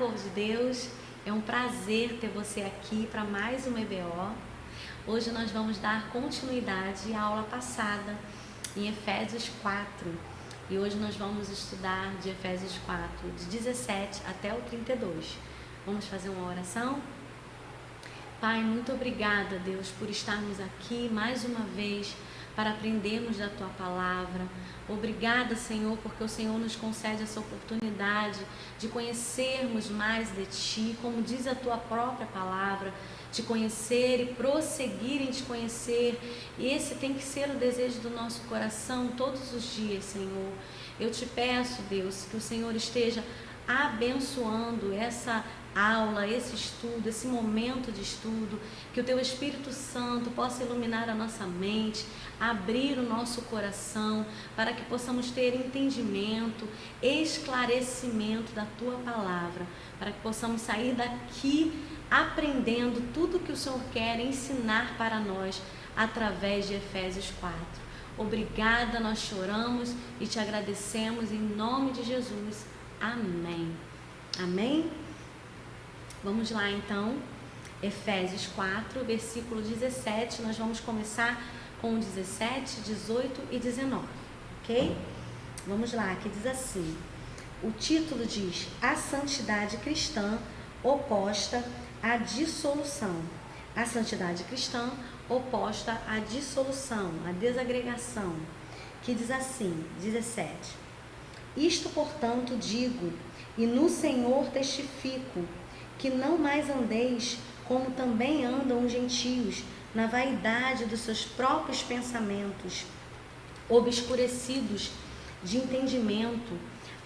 povo de Deus, é um prazer ter você aqui para mais um EBO. Hoje nós vamos dar continuidade à aula passada em Efésios 4 e hoje nós vamos estudar de Efésios 4, de 17 até o 32. Vamos fazer uma oração? Pai, muito obrigada, Deus, por estarmos aqui mais uma vez para aprendermos da Tua Palavra. Obrigada, Senhor, porque o Senhor nos concede essa oportunidade de conhecermos mais de Ti, como diz a Tua própria Palavra, te conhecer e prosseguir em Te conhecer. E esse tem que ser o desejo do nosso coração todos os dias, Senhor. Eu te peço, Deus, que o Senhor esteja abençoando essa aula, esse estudo, esse momento de estudo, que o Teu Espírito Santo possa iluminar a nossa mente, abrir o nosso coração, para que possamos ter entendimento, esclarecimento da Tua Palavra, para que possamos sair daqui aprendendo tudo que o Senhor quer ensinar para nós através de Efésios 4. Obrigada, nós choramos e Te agradecemos em nome de Jesus. Amém. Amém? Vamos lá então, Efésios 4, versículo 17, nós vamos começar com 17, 18 e 19, ok? Vamos lá, que diz assim, o título diz, a santidade cristã oposta à dissolução. A santidade cristã oposta à dissolução, à desagregação, que diz assim, 17, isto, portanto, digo, e no Senhor testifico, que não mais andeis como também andam os gentios, na vaidade dos seus próprios pensamentos, obscurecidos de entendimento,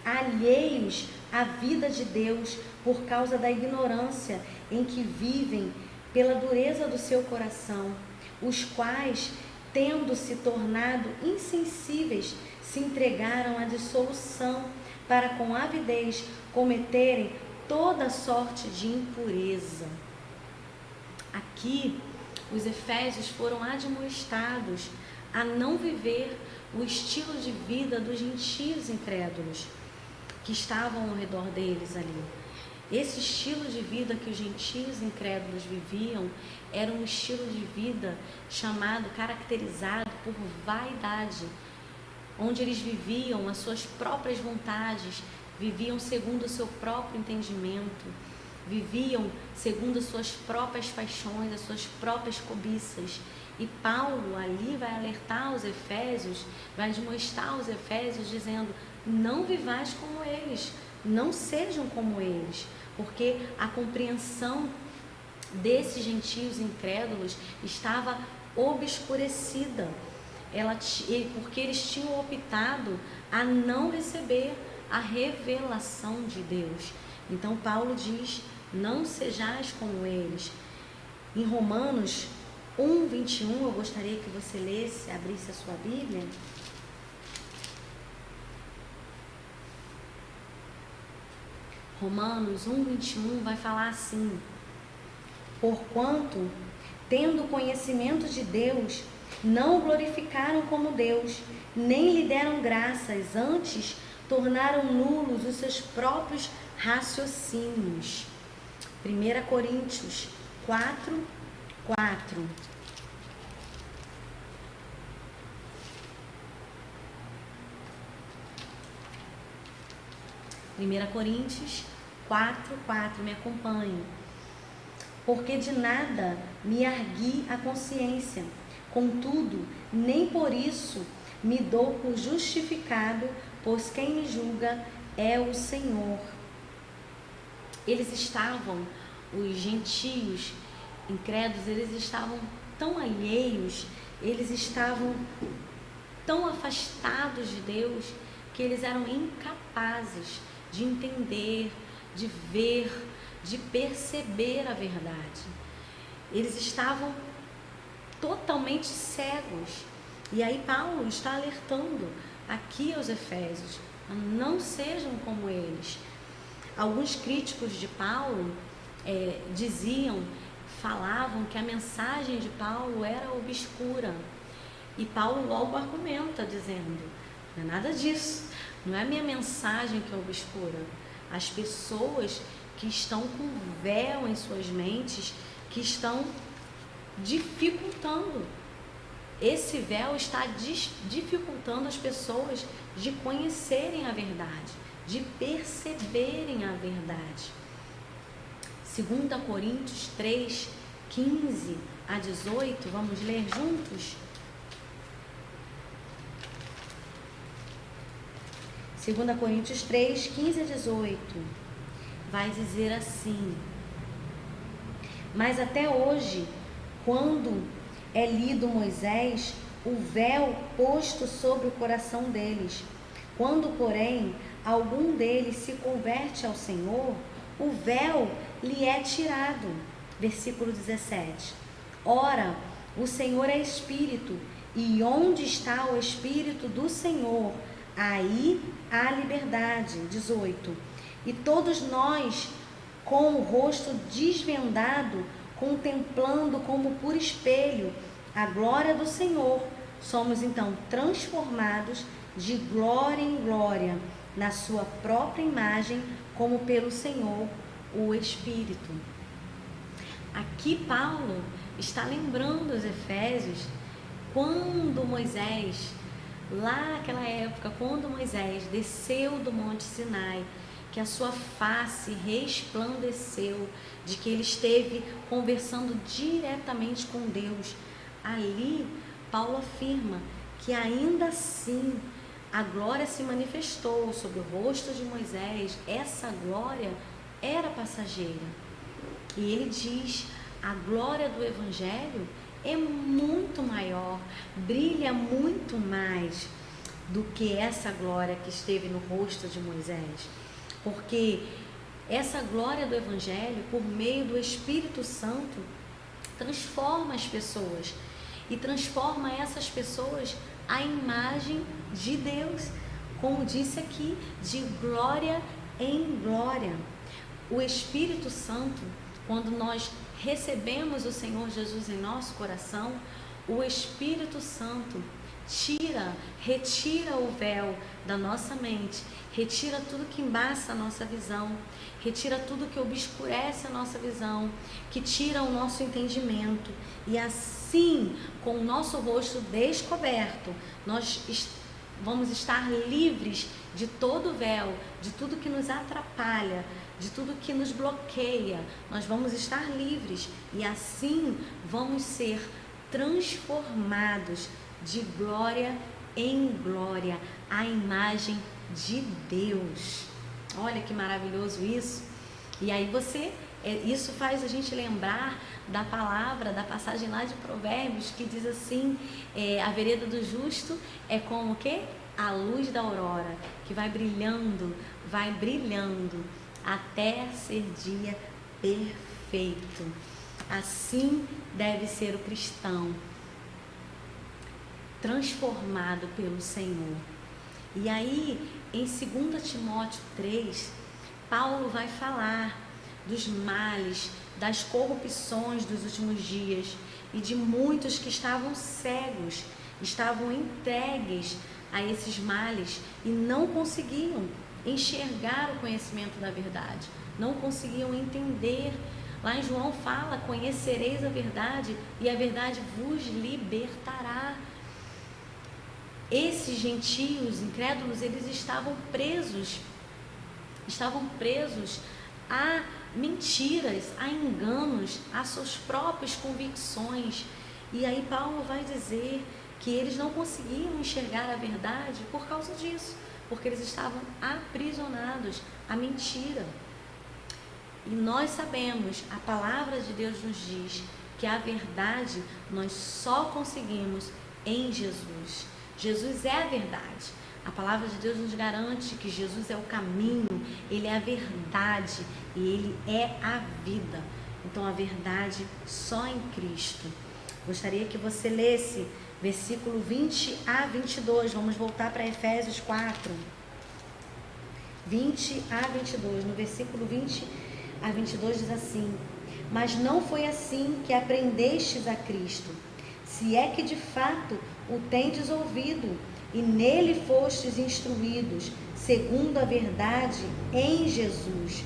alheios à vida de Deus por causa da ignorância em que vivem pela dureza do seu coração, os quais, tendo se tornado insensíveis, se entregaram à dissolução para com avidez cometerem toda sorte de impureza. Aqui, os efésios foram admoestados a não viver o estilo de vida dos gentios incrédulos que estavam ao redor deles ali. Esse estilo de vida que os gentios incrédulos viviam era um estilo de vida caracterizado por vaidade, onde eles viviam as suas próprias vontades, viviam segundo o seu próprio entendimento, viviam segundo as suas próprias paixões, as suas próprias cobiças. E Paulo ali vai alertar os efésios, vai demonstrar aos efésios dizendo, não vivais como eles, não sejam como eles, porque a compreensão desses gentios incrédulos estava obscurecida, porque eles tinham optado a não receber a revelação de Deus. Então Paulo diz, não sejais como eles. Em Romanos 1, 21, eu gostaria que você lesse, abrisse a sua Bíblia. Romanos 1, 21 vai falar assim, porquanto, tendo conhecimento de Deus, não o glorificaram como Deus, nem lhe deram graças, antes tornaram nulos os seus próprios raciocínios. 1 Coríntios 4, 4. 1 Coríntios 4, 4, me acompanhe. Porque de nada me argui a consciência, contudo, nem por isso me dou por justificado, pois quem me julga é o Senhor. Eles estavam, os gentios incrédulos, eles estavam tão alheios, eles estavam tão afastados de Deus, que eles eram incapazes de entender, de ver, de perceber a verdade. Eles estavam totalmente cegos. E aí Paulo está alertando aqui aos efésios, não sejam como eles. Alguns críticos de Paulo falavam que a mensagem de Paulo era obscura. E Paulo logo argumenta dizendo, não é nada disso, não é a minha mensagem que é obscura. As pessoas que estão com véu em suas mentes, que estão dificultando. Esse véu está dificultando as pessoas de conhecerem a verdade, de perceberem a verdade. 2 Coríntios 3, 15 a 18, vamos ler juntos? 2 Coríntios 3, 15 a 18, vai dizer assim: mas até hoje, quando é lido Moisés, o véu posto sobre o coração deles. Quando, porém, algum deles se converte ao Senhor, o véu lhe é tirado. Versículo 17. Ora, o Senhor é Espírito, e onde está o Espírito do Senhor, aí há liberdade. 18. E todos nós, com o rosto desvendado, contemplando como por espelho a glória do Senhor, somos então transformados de glória em glória, na sua própria imagem, como pelo Senhor, o Espírito. Aqui Paulo está lembrando os Efésios, quando Moisés, lá naquela época, quando Moisés desceu do Monte Sinai, que a sua face resplandeceu, de que ele esteve conversando diretamente com Deus. Ali, Paulo afirma que ainda assim a glória se manifestou sobre o rosto de Moisés. Essa glória era passageira. E ele diz: a glória do Evangelho é muito maior, brilha muito mais do que essa glória que esteve no rosto de Moisés. Porque essa glória do Evangelho, por meio do Espírito Santo, transforma as pessoas e transforma essas pessoas à imagem de Deus, como disse aqui, de glória em glória. O Espírito Santo, quando nós recebemos o Senhor Jesus em nosso coração, o Espírito Santo retira o véu da nossa mente, retira tudo que embaça a nossa visão, retira tudo que obscurece a nossa visão, que tira o nosso entendimento, e assim, com o nosso rosto descoberto, nós vamos estar livres de todo véu, de tudo que nos atrapalha, de tudo que nos bloqueia. Nós vamos estar livres e assim vamos ser transformados de glória em glória, à imagem de Deus. Olha que maravilhoso isso. E aí isso faz a gente lembrar da palavra, da passagem lá de Provérbios, que diz assim, a vereda do justo é como o quê? A luz da aurora, que vai brilhando até ser dia perfeito. Assim deve ser o cristão, transformado pelo Senhor. E aí, em 2 Timóteo 3, Paulo vai falar dos males, das corrupções dos últimos dias e de muitos que estavam cegos, estavam entregues a esses males e não conseguiam enxergar o conhecimento da verdade, não conseguiam entender. Lá em João fala: conhecereis a verdade e a verdade vos libertará. Esses gentios incrédulos, eles estavam presos a mentiras, a enganos, a suas próprias convicções. E aí Paulo vai dizer que eles não conseguiam enxergar a verdade por causa disso, porque eles estavam aprisionados à mentira. E nós sabemos, a palavra de Deus nos diz que a verdade nós só conseguimos em Jesus. Jesus é a verdade. A palavra de Deus nos garante que Jesus é o caminho, Ele é a verdade e Ele é a vida. Então a verdade só em Cristo. Gostaria que você lesse versículo 20 a 22. Vamos voltar para Efésios 4. 20 a 22. No versículo 20 a 22 diz assim: mas não foi assim que aprendestes a Cristo, se é que de fato o tendes ouvido, e nele fostes instruídos, segundo a verdade em Jesus,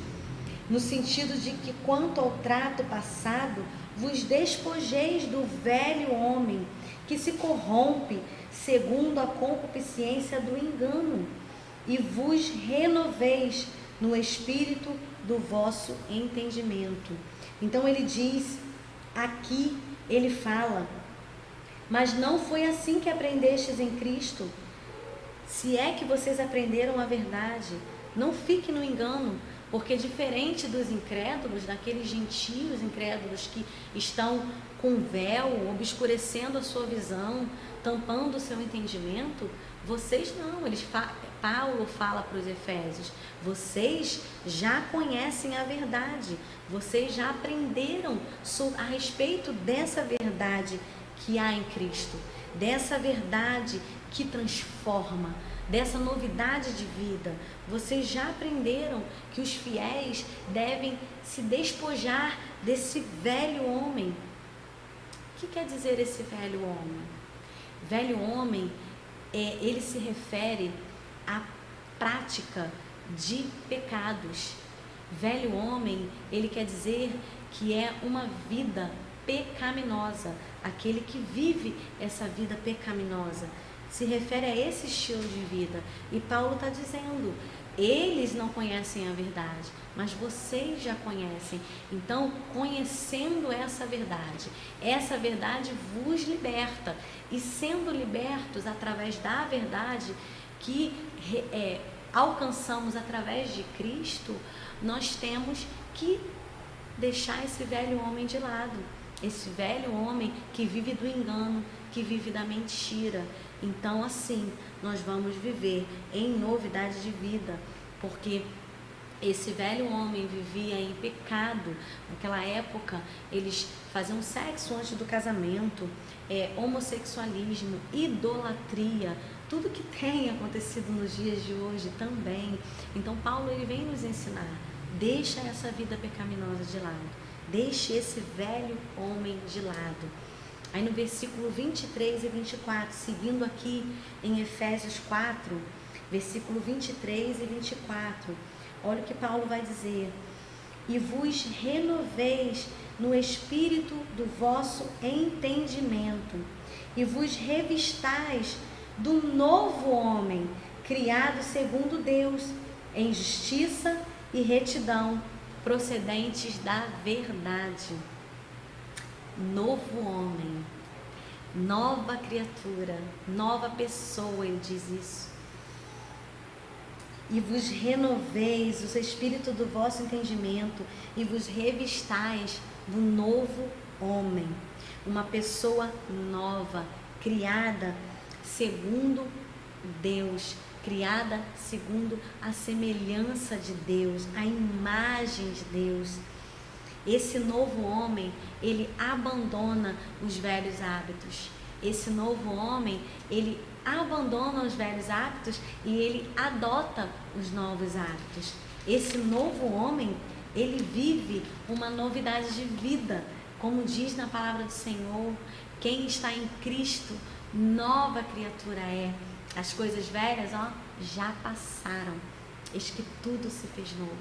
no sentido de que, quanto ao trato passado, vos despojeis do velho homem, que se corrompe segundo a concupiscência do engano, e vos renoveis no espírito do vosso entendimento. Então ele diz, aqui ele fala, mas não foi assim que aprendestes em Cristo. Se é que vocês aprenderam a verdade, não fique no engano, porque diferente dos incrédulos, daqueles gentios incrédulos que estão com véu, obscurecendo a sua visão, tampando o seu entendimento, vocês não. Paulo fala para os Efésios, vocês já conhecem a verdade, vocês já aprenderam a respeito dessa verdade que há em Cristo, dessa verdade que transforma, dessa novidade de vida. Vocês já aprenderam que os fiéis devem se despojar desse velho homem. O que quer dizer esse velho homem? Velho homem, ele se refere à prática de pecados. Velho homem, ele quer dizer que é uma vida pecaminosa, aquele que vive essa vida pecaminosa. Se refere a esse estilo de vida. E Paulo está dizendo, eles não conhecem a verdade, mas vocês já conhecem. Então, conhecendo essa verdade vos liberta. E sendo libertos através da verdade que alcançamos através de Cristo, nós temos que deixar esse velho homem de lado. Esse velho homem que vive do engano, que vive da mentira. Então, assim, nós vamos viver em novidade de vida, porque esse velho homem vivia em pecado. Naquela época, eles faziam sexo antes do casamento, homossexualismo, idolatria, tudo que tem acontecido nos dias de hoje também. Então, Paulo ele vem nos ensinar, deixa essa vida pecaminosa de lado, deixe esse velho homem de lado. Aí no versículo 23 e 24, seguindo aqui em Efésios 4, versículo 23 e 24, olha o que Paulo vai dizer. E vos renoveis no espírito do vosso entendimento, e vos revistais do novo homem, criado segundo Deus, em justiça e retidão, procedentes da verdade. Novo homem, nova criatura, nova pessoa, ele diz isso. E vos renoveis o espírito do vosso entendimento, e vos revistais do novo homem, uma pessoa nova, criada segundo Deus, criada segundo a semelhança de Deus, a imagem de Deus. Esse novo homem, ele abandona os velhos hábitos. Esse novo homem, ele abandona os velhos hábitos e ele adota os novos hábitos. Esse novo homem, ele vive uma novidade de vida. Como diz na palavra do Senhor, quem está em Cristo, nova criatura é. As coisas velhas, já passaram. Eis que tudo se fez novo.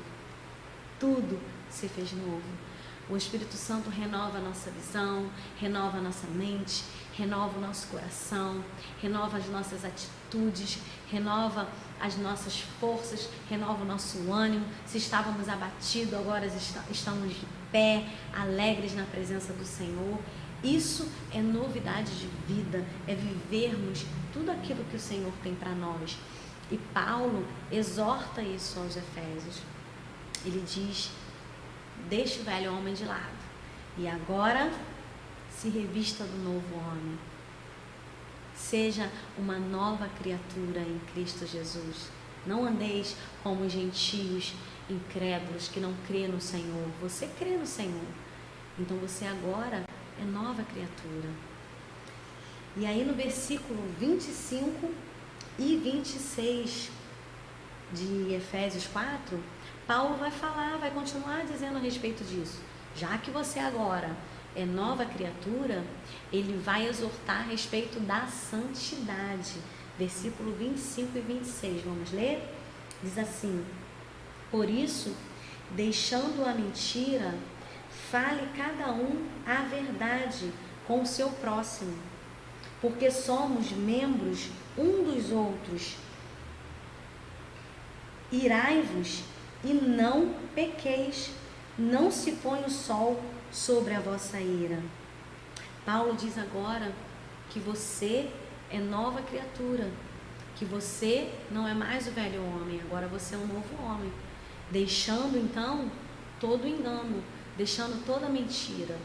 Tudo se fez novo. O Espírito Santo renova a nossa visão, renova a nossa mente, renova o nosso coração, renova as nossas atitudes, renova as nossas forças, renova o nosso ânimo. Se estávamos abatidos, agora estamos de pé, alegres na presença do Senhor. Isso é novidade de vida, é vivermos tudo aquilo que o Senhor tem para nós. E Paulo exorta isso aos Efésios. Ele diz, deixe o velho homem de lado e agora se revista do novo homem. Seja uma nova criatura em Cristo Jesus. Não andeis como os gentios incrédulos que não crê no Senhor. Você crê no Senhor. Então você agora é nova criatura. E aí no versículo 25 e 26 de Efésios 4, Paulo vai continuar dizendo a respeito disso. Já que você agora é nova criatura, ele vai exortar a respeito da santidade. Versículo 25 e 26, vamos ler? Diz assim: por isso, deixando a mentira, fale cada um a verdade com o seu próximo, porque somos membros um dos outros. Irai-vos e não pequeis, não se põe o sol sobre a vossa ira. Paulo diz agora que você é nova criatura, que você não é mais o velho homem, agora você é um novo homem, deixando então todo engano, deixando toda mentira.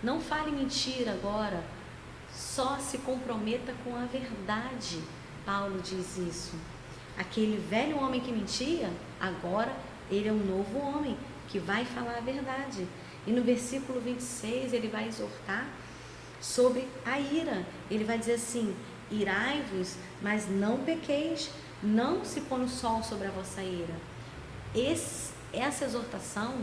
Não fale mentira agora, só se comprometa com a verdade. Paulo diz isso. Aquele velho homem que mentia, agora ele é um novo homem que vai falar a verdade. E no versículo 26 ele vai exortar sobre a ira. Ele vai dizer assim: irai-vos, mas não pequeis, não se põe o sol sobre a vossa ira. Essa exortação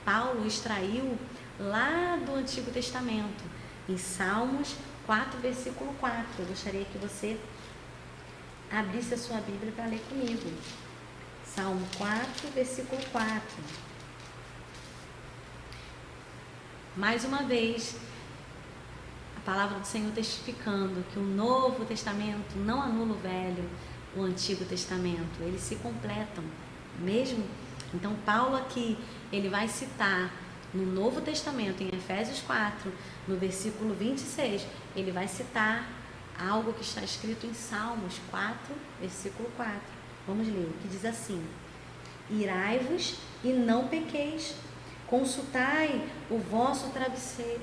Paulo extraiu lá do Antigo Testamento, em Salmos 4, versículo 4. Eu gostaria que você abrisse a sua Bíblia para ler comigo. Salmo 4, versículo 4. Mais uma vez, a palavra do Senhor testificando que o Novo Testamento não anula o Velho, o Antigo Testamento. Eles se completam, mesmo. Então, Paulo aqui, ele vai citar no Novo Testamento, em Efésios 4, no versículo 26, ele vai citar algo que está escrito em Salmos 4, versículo 4. Vamos ler, que diz assim: irai-vos e não pequeis, consultai o vosso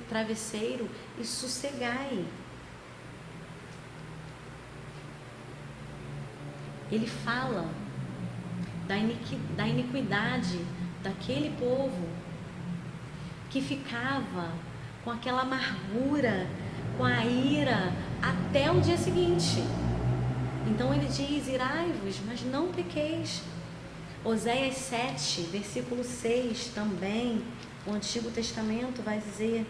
travesseiro e sossegai. Ele fala da iniquidade daquele povo que ficava com aquela amargura, com a ira até o dia seguinte. Então ele diz: irai-vos, mas não pequeis. Oséias 7, versículo 6 também, o Antigo Testamento vai dizer.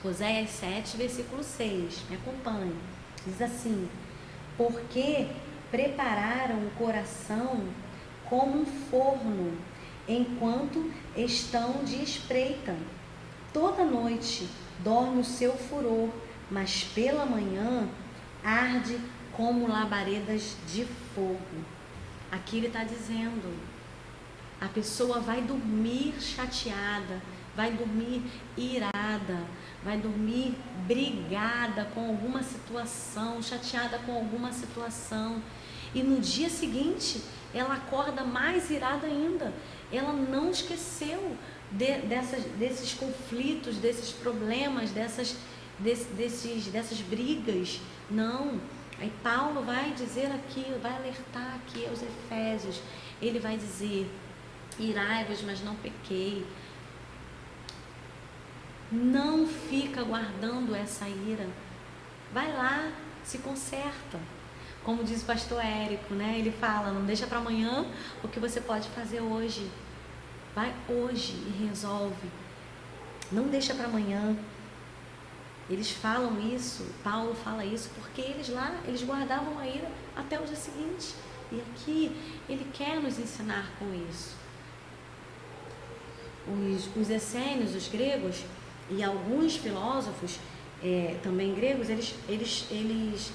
Oséias 7, versículo 6, me acompanhe. Diz assim: porque prepararam o coração como um forno, enquanto estão de espreita. Toda noite dorme o seu furor, mas pela manhã arde como labaredas de fogo. Aqui ele está dizendo, a pessoa vai dormir chateada, vai dormir irada, vai dormir brigada com alguma situação, chateada com alguma situação, e no dia seguinte ela acorda mais irada ainda. Ela não esqueceu desses conflitos, desses problemas, dessas brigas. Não. Aí Paulo vai dizer aqui, vai alertar aqui aos Efésios. Ele vai dizer: irai-vos, mas não pequei. Não fica guardando essa ira. Vai lá, se conserta. Como diz o pastor Érico, né? Ele fala: não deixa para amanhã o que você pode fazer hoje. Vai hoje e resolve. Não deixa para amanhã. Eles falam isso, Paulo fala isso, porque eles guardavam a ira até o dia seguinte. E aqui ele quer nos ensinar com isso. Os essênios, os gregos e alguns filósofos também gregos, eles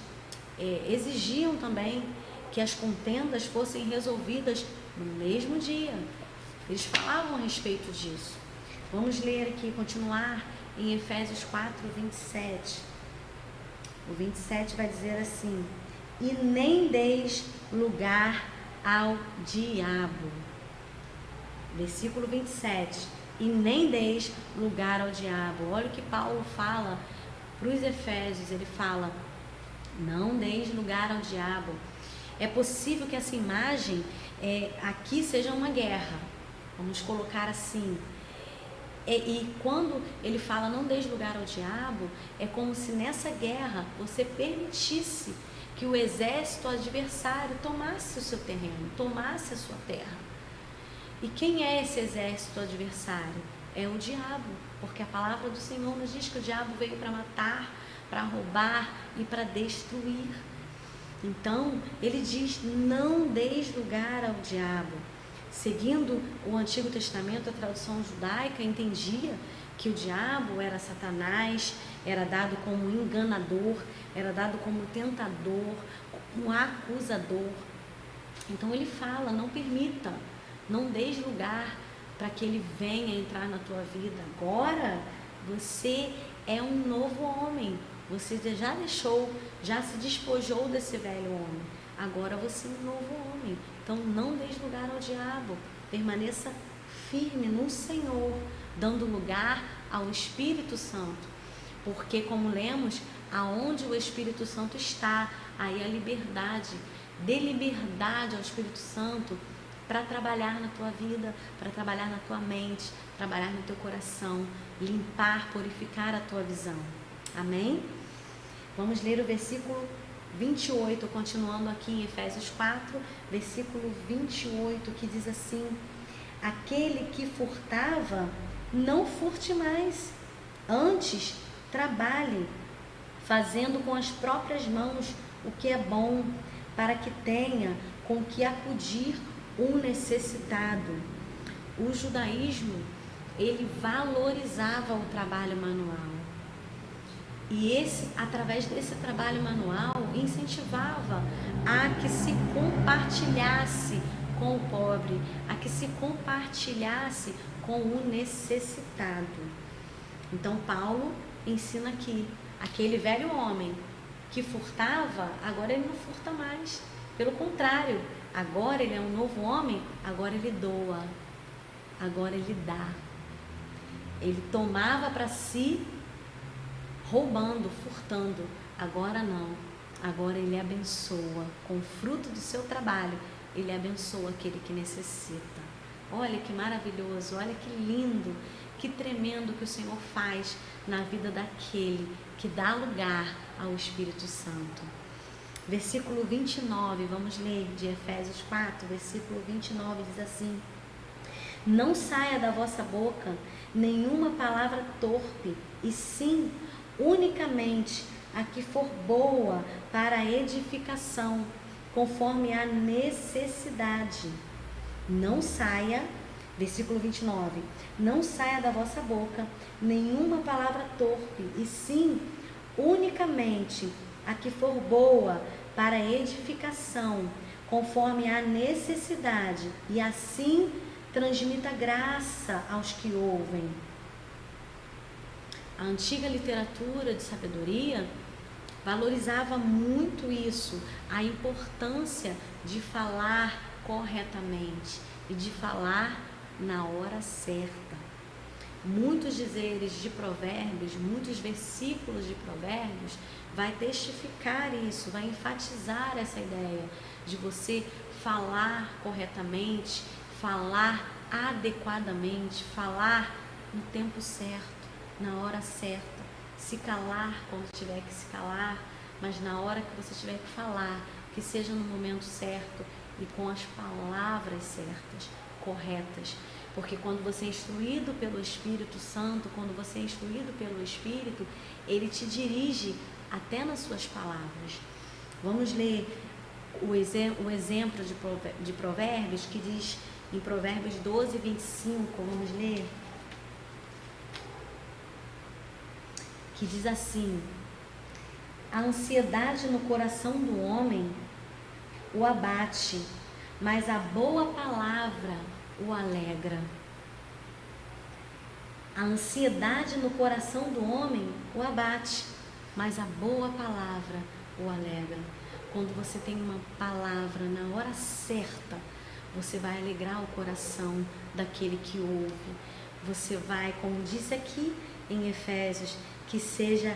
exigiam também que as contendas fossem resolvidas no mesmo dia. Eles falavam a respeito disso. Vamos ler aqui, continuar em Efésios 4, 27. O 27 vai dizer assim: e nem deis lugar ao diabo. Versículo 27. E nem deis lugar ao diabo. Olha o que Paulo fala para os Efésios. Ele fala: não deis lugar ao diabo. É possível que essa imagem aqui seja uma guerra. Vamos colocar assim. E quando ele fala não deis lugar ao diabo, é como se nessa guerra você permitisse que o exército adversário tomasse o seu terreno, tomasse a sua terra. E quem é esse exército adversário? É o diabo, porque a palavra do Senhor nos diz que o diabo veio para matar, para roubar e para destruir. Então, ele diz: não deis lugar ao diabo. Seguindo o Antigo Testamento, a tradução judaica entendia que o diabo era Satanás, era dado como enganador, era dado como tentador, como acusador. Então ele fala: não permita, não deis lugar para que ele venha entrar na tua vida. Agora você é um novo homem, você já deixou, já se despojou desse velho homem. Agora você é um novo homem. Então não deis lugar ao diabo, permaneça firme no Senhor, dando lugar ao Espírito Santo, porque, como lemos, aonde o Espírito Santo está, aí a liberdade. Dê liberdade ao Espírito Santo para trabalhar na tua vida, para trabalhar na tua mente, trabalhar no teu coração, limpar, purificar a tua visão. Amém? Vamos ler o versículo 28, continuando aqui em Efésios 4, versículo 28, que diz assim: aquele que furtava, não furte mais, antes trabalhe, fazendo com as próprias mãos o que é bom, para que tenha com que acudir o necessitado. O judaísmo, ele valorizava o trabalho manual. E através desse trabalho manual, incentivava a que se compartilhasse com o pobre, a que se compartilhasse com o necessitado. Então Paulo ensina aqui, aquele velho homem que furtava, agora ele não furta mais. Pelo contrário, agora ele é um novo homem, agora ele doa, agora ele dá. Ele tomava para si, roubando, furtando. Agora não, agora ele abençoa. Com o fruto do seu trabalho, ele abençoa aquele que necessita. Olha que maravilhoso, olha que lindo, que tremendo que o Senhor faz na vida daquele que dá lugar ao Espírito Santo. Versículo 29, vamos ler de Efésios 4, versículo 29, diz assim: não saia da vossa boca nenhuma palavra torpe, e sim unicamente a que for boa para a edificação, conforme a necessidade. Não saia, versículo 29, não saia da vossa boca nenhuma palavra torpe, e sim unicamente a que for boa para a edificação, conforme a necessidade, e assim transmita graça aos que ouvem. A antiga literatura de sabedoria valorizava muito isso, a importância de falar corretamente e de falar na hora certa. Muitos dizeres de provérbios, muitos versículos de provérbios vai testificar isso, vai enfatizar essa ideia de você falar corretamente, falar adequadamente, falar no tempo certo, na hora certa, se calar quando tiver que se calar, mas na hora que você tiver que falar, que seja no momento certo e com as palavras certas, corretas. Porque quando você é instruído pelo Espírito Santo, quando você é instruído pelo Espírito, ele te dirige até nas suas palavras. Vamos ler o exemplo de Provérbios, que diz em Provérbios 12, 25, vamos ler, que diz assim: a ansiedade no coração do homem o abate, mas a boa palavra o alegra. A ansiedade no coração do homem o abate, mas a boa palavra o alegra. Quando você tem uma palavra na hora certa, você vai alegrar o coração daquele que ouve. Você vai, como disse aqui em Efésios, que seja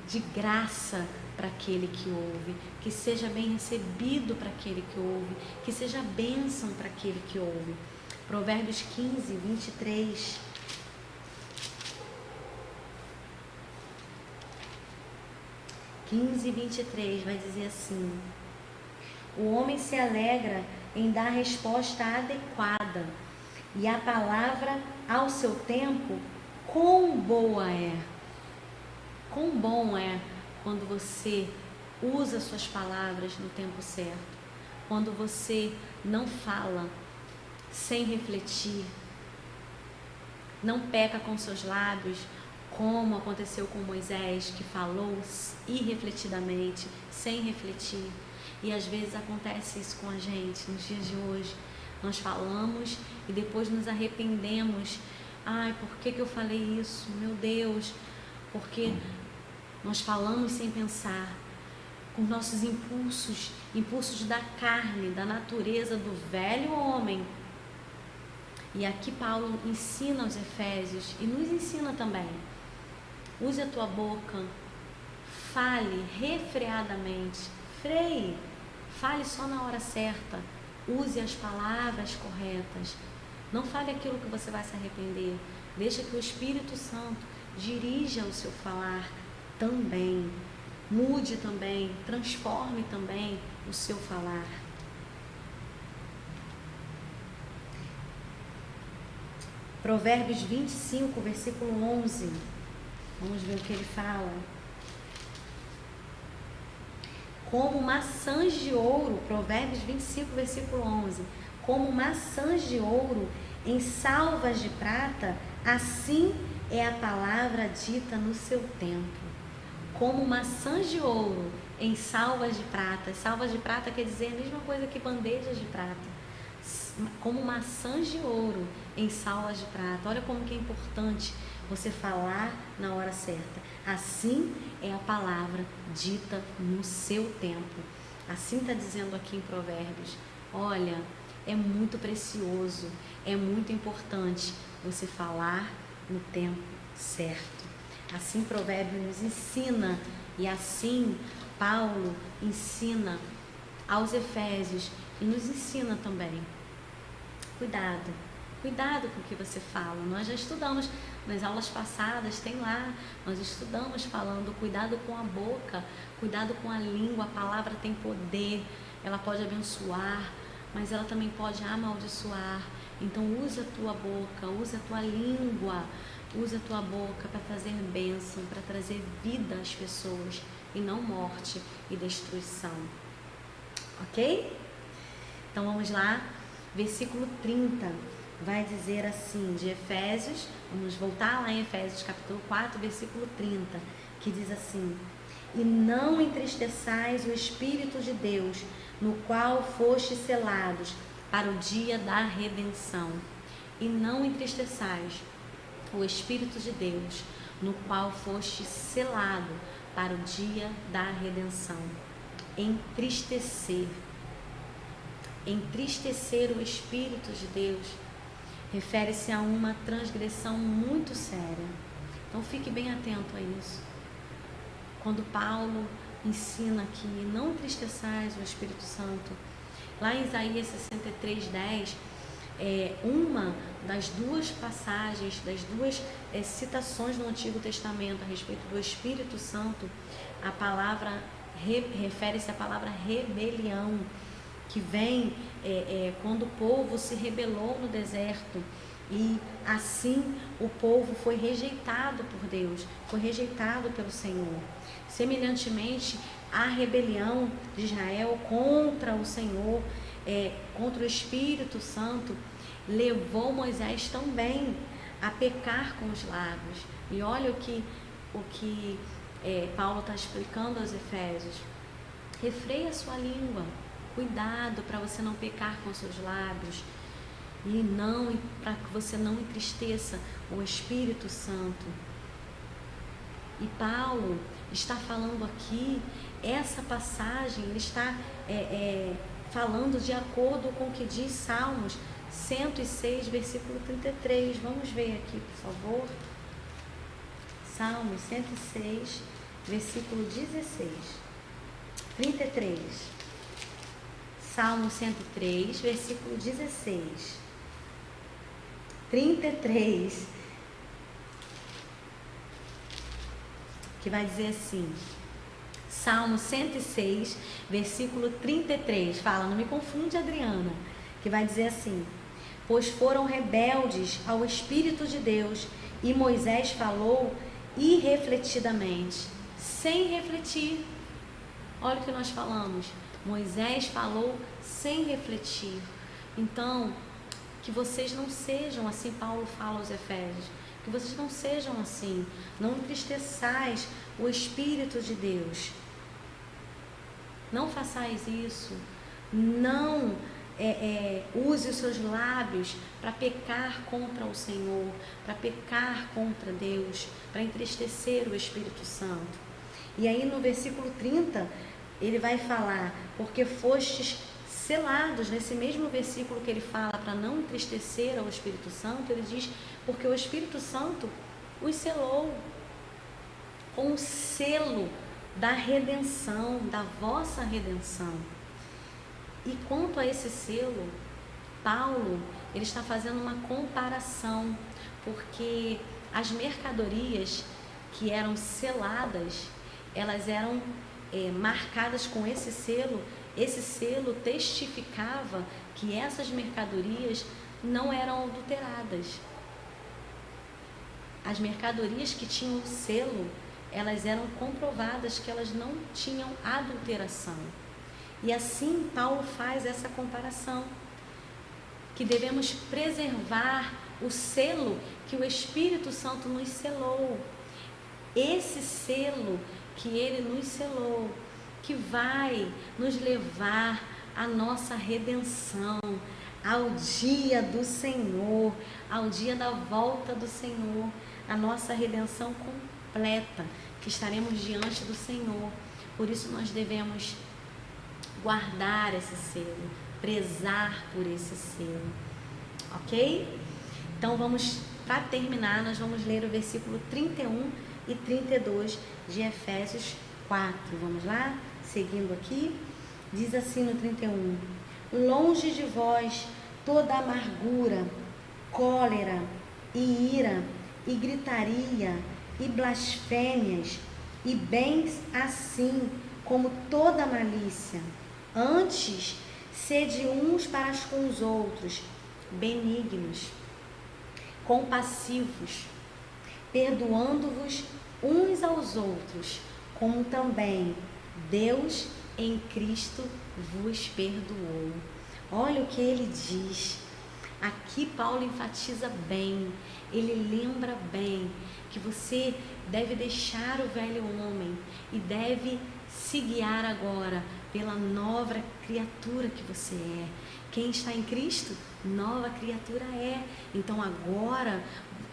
de graça para aquele que ouve, que seja bem recebido para aquele que ouve, que seja bênção para aquele que ouve. Provérbios 15, 23. (15, 23) vai dizer assim: o homem se alegra em dar resposta adequada, e a palavra ao seu tempo, quão boa é. Quão bom é quando você Usa suas palavras no tempo certo. Quando você não fala sem refletir, não peca com seus lábios, como aconteceu com Moisés, que falou irrefletidamente, sem refletir. E às vezes acontece isso com a gente nos dias de hoje. Nós falamos e depois nos arrependemos. Ai, por que eu falei isso? Meu Deus, porque nós falamos sem pensar, com nossos impulsos da carne, da natureza do velho homem. E aqui Paulo ensina aos Efésios e nos ensina também. Use a tua boca, fale refreadamente, freie, fale só na hora certa, use as palavras corretas. Não fale aquilo que você vai se arrepender. Deixa que o Espírito Santo dirija o seu falar também. Mude também, transforme também o seu falar. Provérbios 25, versículo 11. Vamos ver o que ele fala. Como maçãs de ouro, Provérbios 25, versículo 11. Como maçãs de ouro em salvas de prata, assim é a palavra dita no seu tempo. Como maçãs de ouro em salvas de prata. Salvas de prata quer dizer a mesma coisa que bandejas de prata. Como maçãs de ouro em salvas de prata. Olha como que é importante você falar na hora certa. Assim é a palavra dita no seu tempo. Assim está dizendo aqui em Provérbios. Olha, é muito precioso, é muito importante você falar no tempo certo. Assim Provérbios nos ensina, e assim Paulo ensina aos Efésios e nos ensina também. Cuidado com o que você fala. Nós já estudamos nas aulas passadas, tem lá, nós estudamos falando cuidado com a boca, cuidado com a língua. A palavra tem poder, ela pode abençoar, mas ela também pode amaldiçoar. Então usa a tua boca, usa a tua língua, usa a tua boca para trazer bênção, para trazer vida às pessoas e não morte e destruição. Ok? Então vamos lá, versículo 30 vai dizer assim, de Efésios, vamos voltar lá em Efésios capítulo 4, versículo 30, que diz assim: e não entristeçais o Espírito de Deus, no qual fostes selados para o dia da redenção. E não entristeçais o Espírito de Deus, no qual foste selado para o dia da redenção. Entristecer o Espírito de Deus refere-se a uma transgressão muito séria. Então fique bem atento a isso. Quando Paulo ensina que não entristeçais o Espírito Santo, lá em Isaías 63:10, uma das duas passagens, das duas citações no Antigo Testamento a respeito do Espírito Santo, a palavra refere-se à palavra rebelião, que vem quando o povo se rebelou no deserto e assim o povo foi rejeitado por Deus, foi rejeitado pelo Senhor. Semelhantemente, a rebelião de Israel contra o Senhor, contra o Espírito Santo, levou Moisés também a pecar com os lábios. E olha o que Paulo está explicando aos Efésios. Refreia a sua língua, cuidado para você não pecar com seus lábios e para que você não entristeça o Espírito Santo. E Paulo está falando aqui, essa passagem, ele está falando de acordo com o que diz Salmos 106, versículo 33. Vamos ver aqui, por favor. Salmos 106, versículo 16. 33. Salmo 103, versículo 16. 33. Que vai dizer assim. Salmo 106, versículo 33. Fala, não me confunde, Adriana. Que vai dizer assim: pois foram rebeldes ao Espírito de Deus, e Moisés falou irrefletidamente, sem refletir. Olha o que nós falamos. Moisés falou sem refletir. Então, que vocês não sejam assim, Paulo fala aos Efésios, que vocês não sejam assim, não entristeçais o Espírito de Deus. Não façais isso, não use os seus lábios para pecar contra o Senhor, para pecar contra Deus, para entristecer o Espírito Santo. E aí no versículo 30, ele vai falar, porque fostes selados, nesse mesmo versículo que ele fala para não entristecer ao Espírito Santo, ele diz, porque o Espírito Santo os selou com o selo da redenção, da vossa redenção. E quanto a esse selo, Paulo, ele está fazendo uma comparação, porque as mercadorias que eram seladas, elas eram marcadas com esse selo testificava que essas mercadorias não eram adulteradas. As mercadorias que tinham o selo, elas eram comprovadas que elas não tinham adulteração. E assim Paulo faz essa comparação, que devemos preservar o selo que o Espírito Santo nos selou. Esse selo que ele nos selou, que vai nos levar à nossa redenção, ao dia do Senhor, ao dia da volta do Senhor, a nossa redenção completa, que estaremos diante do Senhor. Por isso nós devemos guardar esse selo, prezar por esse selo, ok? Então para terminar, nós vamos ler o versículo 31 e 32 de Efésios 4, vamos lá? Seguindo aqui, diz assim no 31, longe de vós toda amargura, cólera e ira, e gritaria, e blasfêmias, e bens assim como toda malícia. Antes, sede uns para com os outros, benignos, compassivos, perdoando-vos uns aos outros, como também Deus em Cristo vos perdoou. Olha o que ele diz. Aqui Paulo enfatiza bem, ele lembra bem que você deve deixar o velho homem e deve se guiar agora pela nova criatura que você é. Quem está em Cristo, nova criatura é. Então agora,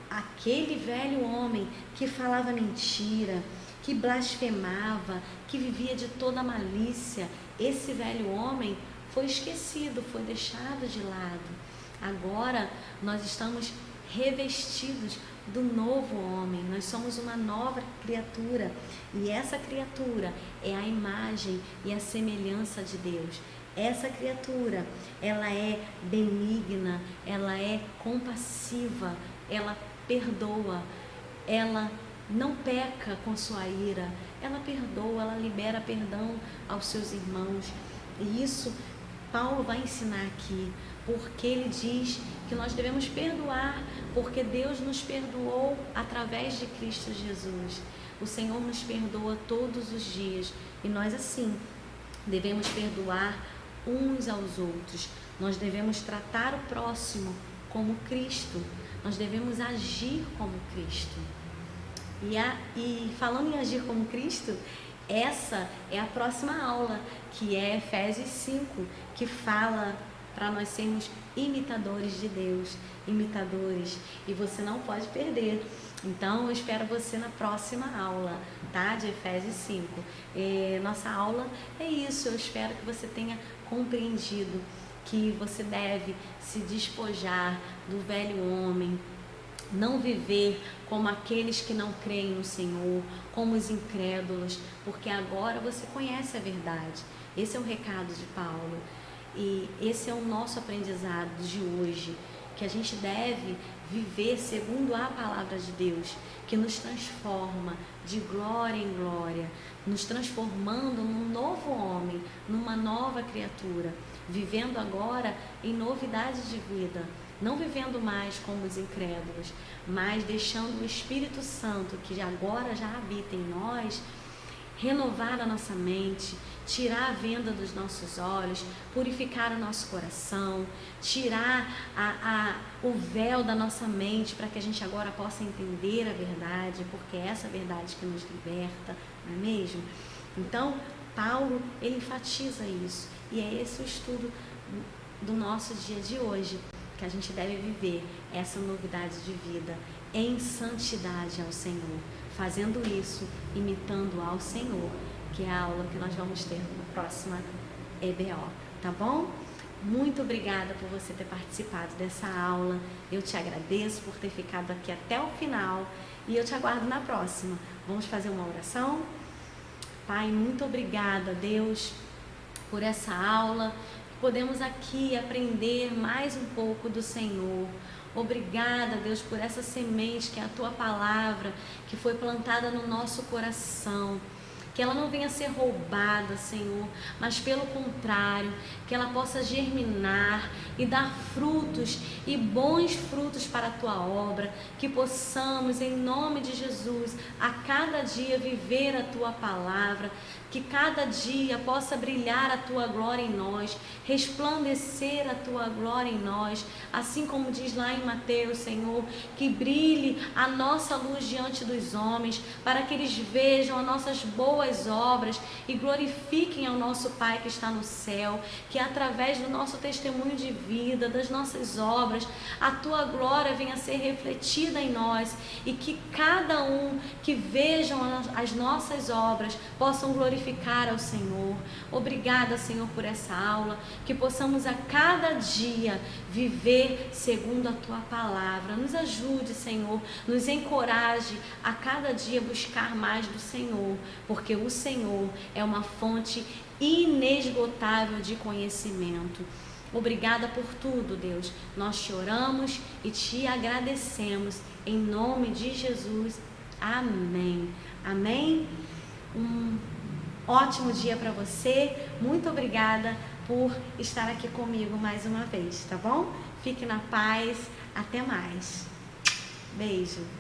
aquele velho homem que falava mentira, que blasfemava, que vivia de toda malícia, esse velho homem foi esquecido, foi deixado de lado. Agora nós estamos revestidos do novo homem, nós somos uma nova criatura, e essa criatura é a imagem e a semelhança de Deus. Essa criatura, ela é benigna, ela é compassiva, ela perdoa, ela não peca com sua ira, ela perdoa, ela libera perdão aos seus irmãos. E isso Paulo vai ensinar aqui, porque ele diz que nós devemos perdoar, porque Deus nos perdoou através de Cristo Jesus. O Senhor nos perdoa todos os dias, e nós assim devemos perdoar uns aos outros. Nós devemos tratar o próximo como Cristo, nós devemos agir como Cristo. E falando em agir como Cristo, essa é a próxima aula, que é Efésios 5, que fala para nós sermos imitadores de Deus, imitadores, e você não pode perder. Então eu espero você na próxima aula, tá? De Efésios 5. Nossa aula é isso, eu espero que você tenha compreendido que você deve se despojar do velho homem, não viver como aqueles que não creem no Senhor, como os incrédulos, porque agora você conhece a verdade. Esse é o recado de Paulo, e esse é o nosso aprendizado de hoje, que a gente deve viver segundo a palavra de Deus, que nos transforma de glória em glória, nos transformando num novo homem, numa nova criatura, vivendo agora em novidade de vida, não vivendo mais como os incrédulos, mas deixando o Espírito Santo, que agora já habita em nós, renovar a nossa mente, tirar a venda dos nossos olhos, purificar o nosso coração, tirar o véu da nossa mente para que a gente agora possa entender a verdade, porque é essa verdade que nos liberta, não é mesmo? Então, Paulo, ele enfatiza isso, e é esse o estudo do nosso dia de hoje, que a gente deve viver essa novidade de vida em santidade ao Senhor, fazendo isso, imitando ao Senhor, que é a aula que nós vamos ter na próxima EBO, tá bom? Muito obrigada por você ter participado dessa aula, eu te agradeço por ter ficado aqui até o final e eu te aguardo na próxima. Vamos fazer uma oração? Pai, muito obrigada, Deus, por essa aula. Podemos aqui aprender mais um pouco do Senhor. Obrigada, Deus, por essa semente que é a Tua palavra, que foi plantada no nosso coração. Que ela não venha ser roubada, Senhor, mas pelo contrário, que ela possa germinar e dar frutos e bons frutos para a Tua obra, que possamos, em nome de Jesus, a cada dia viver a Tua palavra, que cada dia possa brilhar a Tua glória em nós, resplandecer a Tua glória em nós, assim como diz lá em Mateus, Senhor, que brilhe a nossa luz diante dos homens, para que eles vejam as nossas boas obras e glorifiquem ao nosso Pai que está no céu, que através do nosso testemunho de vida, das nossas obras, a Tua glória venha a ser refletida em nós e que cada um que vejam as nossas obras possam glorificar ao Senhor. Obrigada, Senhor, por essa aula, que possamos a cada dia viver segundo a Tua palavra. Nos ajude, Senhor, nos encoraje a cada dia buscar mais do Senhor, porque o Senhor é uma fonte inesgotável de conhecimento. Obrigada por tudo, Deus. Nós te oramos e te agradecemos em nome de Jesus. Amém. Amém. Ótimo dia para você. Muito obrigada por estar aqui comigo mais uma vez, tá bom? Fique na paz. Até mais. Beijo.